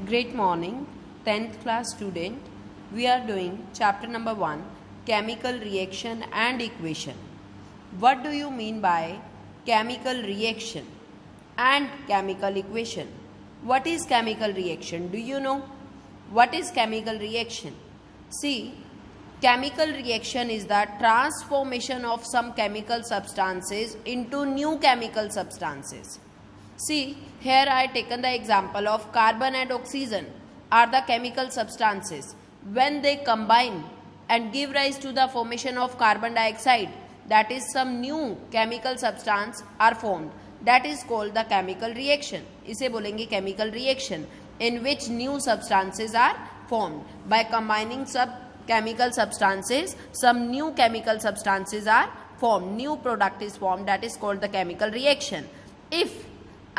Great morning, 10th class student. We are doing chapter number 1, chemical reaction and equation. What do you mean by chemical reaction and chemical equation? What is chemical reaction? Do you know? What is chemical reaction? See, chemical reaction is the transformation of some chemical substances into new chemical substances. See, here I taken the example of carbon and oxygen are the chemical substances. When they combine and give rise to the formation of carbon dioxide, that is some new chemical substance are formed. That is called the chemical reaction. इसे बोलेंगे chemical reaction in which new substances are formed. By combining some chemical substances, some new chemical substances are formed. New product is formed. That is called the chemical reaction. If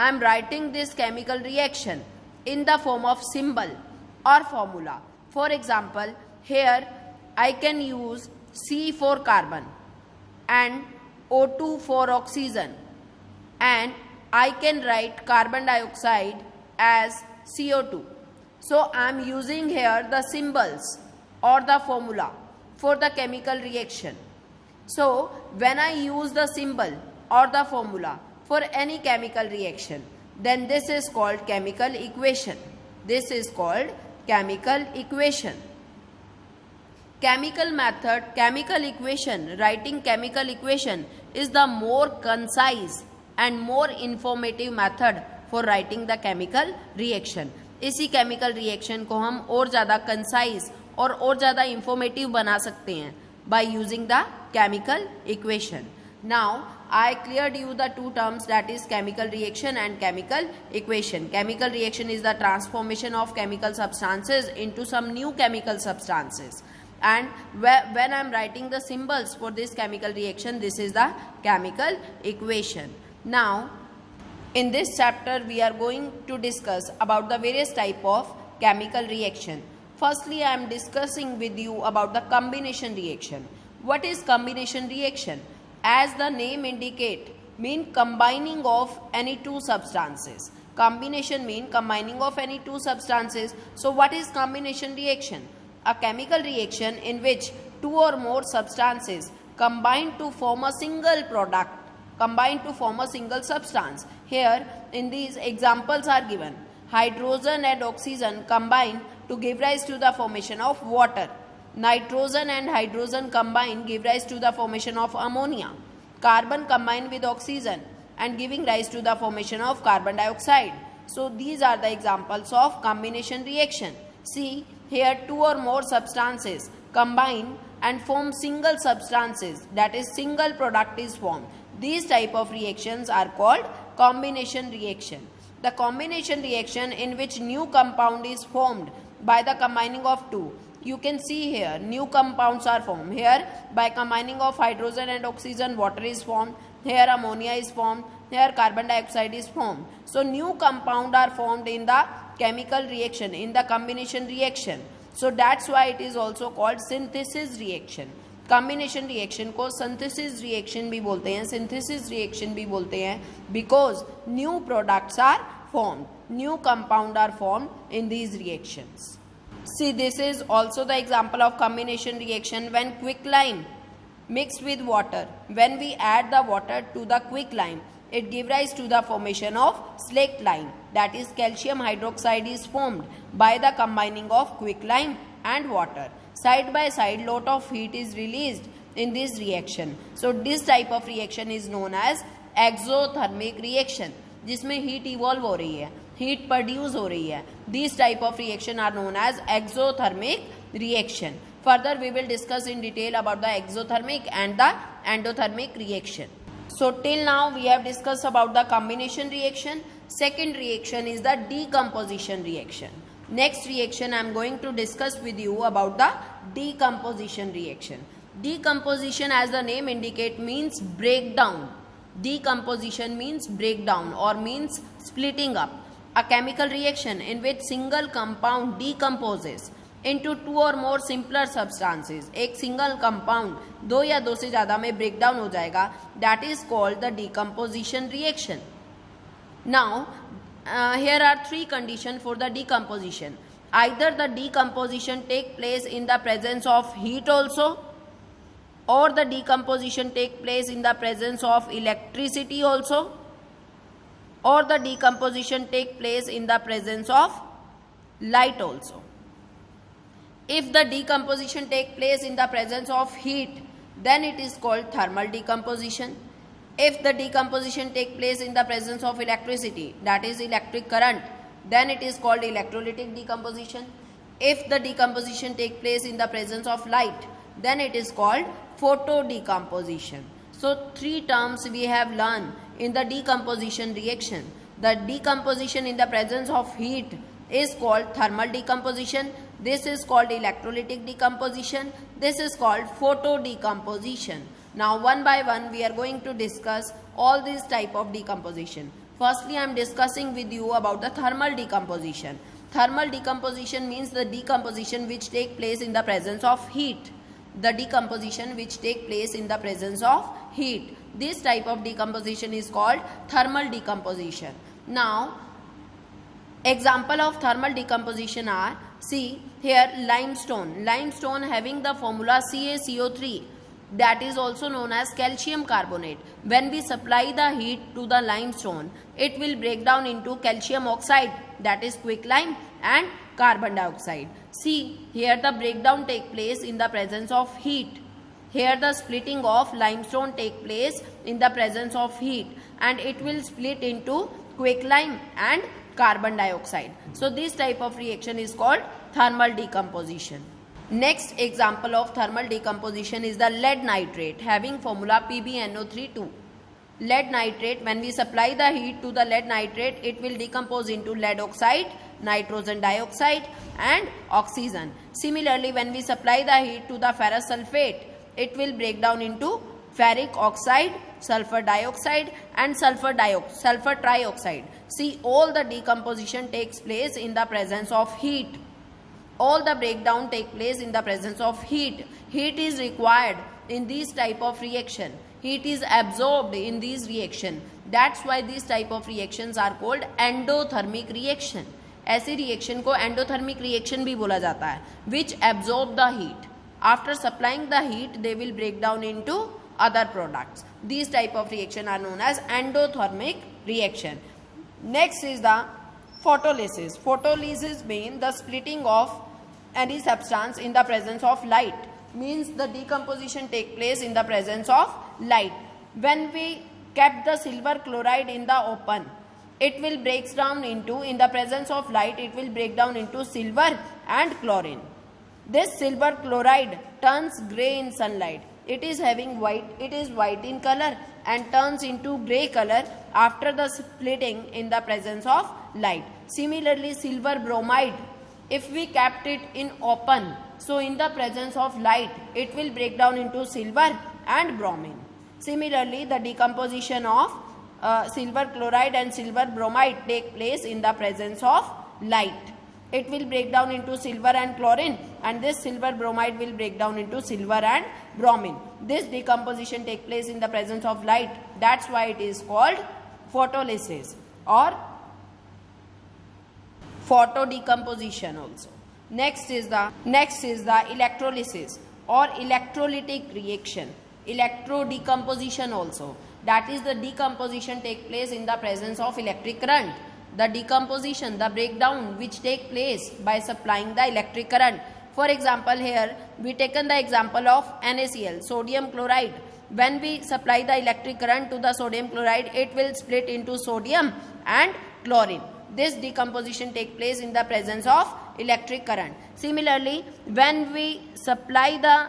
I am writing this chemical reaction in the form of symbol or formula. For example, here I can use C for carbon and O2 for oxygen, and I can write carbon dioxide as CO2. So I am using here the symbols or the formula for the chemical reaction. So when I use the symbol or the formula for any chemical reaction, then this is called chemical equation. This is called chemical equation. Chemical method, chemical equation, writing chemical equation is the more concise and more informative method for writing the chemical reaction. इसी chemical reaction को हम और ज़्यादा concise और ज़्यादा informative बना सकते हैं by using the chemical equation. Now, I cleared you the two terms, that is chemical reaction and chemical equation. Chemical reaction is the transformation of chemical substances into some new chemical substances. And when I am writing the symbols for this chemical reaction, this is the chemical equation. Now, in this chapter, we are going to discuss about the various type of chemical reaction. Firstly, I am discussing with you about the combination reaction. What is combination reaction? As the name indicate, mean combining of any two substances. Combination mean combining of any two substances. So what is combination reaction? A chemical reaction in which two or more substances combine to form a single product, combine to form a single substance. Here in these examples are given. Hydrogen and oxygen combine to give rise to the formation of water. Nitrogen and hydrogen combine give rise to the formation of ammonia. Carbon combine with oxygen and giving rise to the formation of carbon dioxide. So these are the examples of combination reaction. See, here two or more substances combine and form single substances, that is single product is formed. These type of reactions are called combination reaction. The combination reaction in which new compound is formed by the combining of two. You can see here new compounds are formed. Here by combining of hydrogen and oxygen, water is formed. Here ammonia is formed. Here carbon dioxide is formed. So new compound are formed in the chemical reaction, in the combination reaction. So that's why it is also called synthesis reaction. Combination reaction को synthesis reaction भी बोलते हैं, synthesis reaction भी बोलते हैं, because new products are formed, new compound are formed in these reactions. See, this is also the example of combination reaction when quicklime mixed with water. When we add the water to the quicklime, it gives rise to the formation of slaked lime. That is calcium hydroxide is formed by the combining of quicklime and water. Side by side, lot of heat is released in this reaction. So this type of reaction is known as exothermic reaction, जिसमें heat evolve हो रही है, heat produce हो रही है. These type of reaction are known as exothermic reaction. Further, we will discuss in detail about the exothermic and the endothermic reaction. So till now we have discussed about the combination reaction. Second reaction is the decomposition reaction. Next reaction I am going to discuss with you about the decomposition reaction. Decomposition, as the name indicate, means breakdown. Decomposition means breakdown or means splitting up. A chemical reaction in which single compound decomposes into two or more simpler substances. एक single compound दो या दो से ज़्यादा में breakdown हो जाएगा. That is called the decomposition reaction. Now here are three conditions for the decomposition. Either the decomposition take place in the presence of heat also, or the decomposition take place in the presence of electricity also, or the decomposition take place in the presence of light also. If the decomposition take place in the presence of heat, then it is called thermal decomposition. If the decomposition take place in the presence of electricity, that is electric current, then it is called electrolytic decomposition. If the decomposition take place in the presence of light, then it is called photo decomposition. So three terms we have learned in the decomposition reaction. The decomposition in the presence of heat is called thermal decomposition. This is called electrolytic decomposition. This is called photo decomposition. Now one by one we are going to discuss all these type of decomposition. Firstly, I am discussing with you about the thermal decomposition. Thermal decomposition means the decomposition which take place in the presence of heat. The decomposition which take place in the presence of heat. This type of decomposition is called thermal decomposition. Now, example of thermal decomposition are, see here, limestone. Limestone having the formula CaCO3, that is also known as calcium carbonate. When we supply the heat to the limestone, it will break down into calcium oxide, that is quicklime, and carbon dioxide. See, here the breakdown take place in the presence of heat. Here the splitting of limestone take place in the presence of heat, and it will split into quicklime and carbon dioxide. So this type of reaction is called thermal decomposition. Next example of thermal decomposition is the lead nitrate having formula PbNO3(2). Lead nitrate, when we supply the heat to the lead nitrate, it will decompose into lead oxide, nitrogen dioxide and oxygen. Similarly, when we supply the heat to the ferrous sulfate, it will break down into ferric oxide, sulfur dioxide and sulfur trioxide. See, all the decomposition takes place in the presence of heat. All the breakdown take place in the presence of heat. Heat is required in this type of reaction. Heat is absorbed in these reaction. That's why these type of reactions are called endothermic reaction. ऐसी reaction को endothermic reaction भी बोला जाता है, which absorb the heat. After supplying the heat, they will break down into other products. These type of reaction are known as endothermic reaction. Next is the photolysis. Photolysis means the splitting of any substance in the presence of light. Means the decomposition take place in the presence of light. When we kept the silver chloride in the open, it will break down into, in the presence of light, it will break down into silver and chlorine. This silver chloride turns grey in sunlight. It is having white, it is white in color and turns into grey color after the splitting in the presence of light. Similarly, silver bromide, if we kept it in open, so in the presence of light, it will break down into silver and bromine. Similarly, the decomposition of silver chloride and silver bromide take place in the presence of light. It will break down into silver and chlorine, and this silver bromide will break down into silver and bromine. This decomposition take place in the presence of light. That's why it is called photolysis or photo decomposition also. Next is the electrolysis or electrolytic reaction. Electro decomposition also. That is the decomposition take place in the presence of electric current. The decomposition, the breakdown which take place by supplying the electric current. For example, here we taken the example of NaCl, sodium chloride. When we supply the electric current to the sodium chloride, it will split into sodium and chlorine. This decomposition take place in the presence of electric current. Similarly, when we supply the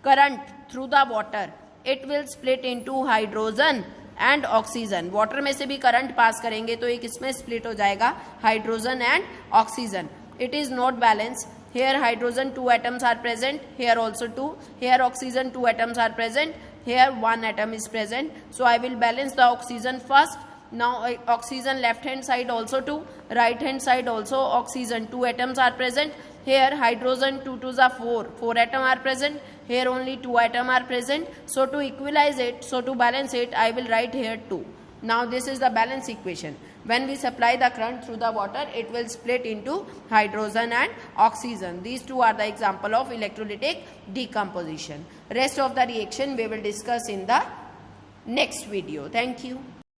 current through the water, it will split into hydrogen and oxygen. Water में से भी current pass करेंगे तो एक इसमें split हो जाएगा hydrogen and oxygen. It is not balanced. Here hydrogen 2 atoms are present, here also 2, here oxygen 2 atoms are present, here 1 atom is present. So I will balance the oxygen first. Now oxygen left hand side also 2, right hand side also oxygen 2 atoms are present. Here hydrogen 2 2s are 4 atoms are present. Here only 2 atoms are present. So to equalize it, so to balance it, I will write here 2. Now this is the balance equation. When we supply the current through the water, it will split into hydrogen and oxygen. These two are the example of electrolytic decomposition. Rest of the reaction we will discuss in the next video. Thank you.